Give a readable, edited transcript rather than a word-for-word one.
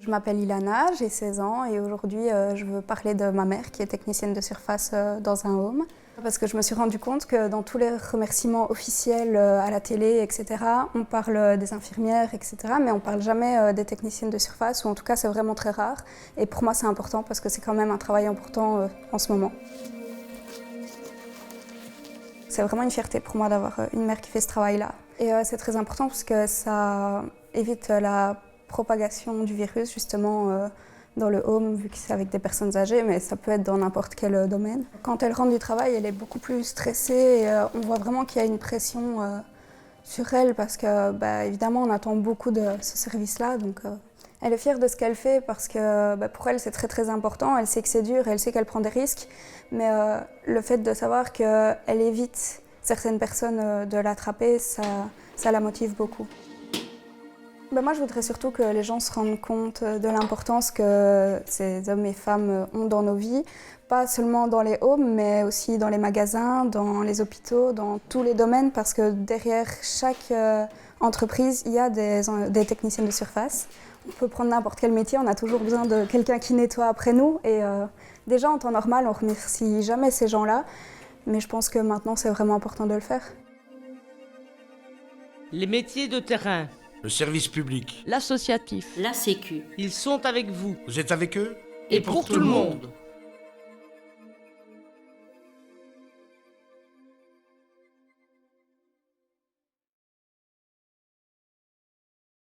Je m'appelle Ilana, j'ai 16 ans et aujourd'hui je veux parler de ma mère qui est technicienne de surface dans un home. Parce que je me suis rendu compte que dans tous les remerciements officiels à la télé, etc., on parle des infirmières, etc., mais on ne parle jamais des techniciennes de surface, ou en tout cas c'est vraiment très rare. Et pour moi c'est important parce que c'est quand même un travail important en ce moment. C'est vraiment une fierté pour moi d'avoir une mère qui fait ce travail-là. Et c'est très important parce que ça évite la propagation du virus justement dans le home, vu que c'est avec des personnes âgées, mais ça peut être dans n'importe quel domaine. Quand elle rentre du travail, elle est beaucoup plus stressée et on voit vraiment qu'il y a une pression sur elle parce que évidemment on attend beaucoup de ce service-là. Donc, elle est fière de ce qu'elle fait parce que pour elle c'est très très important, elle sait que c'est dur, elle sait qu'elle prend des risques, mais le fait de savoir qu'elle évite certaines personnes de l'attraper, ça la motive beaucoup. Moi je voudrais surtout que les gens se rendent compte de l'importance que ces hommes et femmes ont dans nos vies, pas seulement dans les homes, mais aussi dans les magasins, dans les hôpitaux, dans tous les domaines, parce que derrière chaque entreprise, il y a des techniciennes de surface. On peut prendre n'importe quel métier, on a toujours besoin de quelqu'un qui nettoie après nous. Et déjà en temps normal, on ne remercie jamais ces gens-là, mais je pense que maintenant c'est vraiment important de le faire. Les métiers de terrain, le service public, l'associatif, la Sécu. ils sont avec vous. vous êtes avec eux? Et pour tout le monde.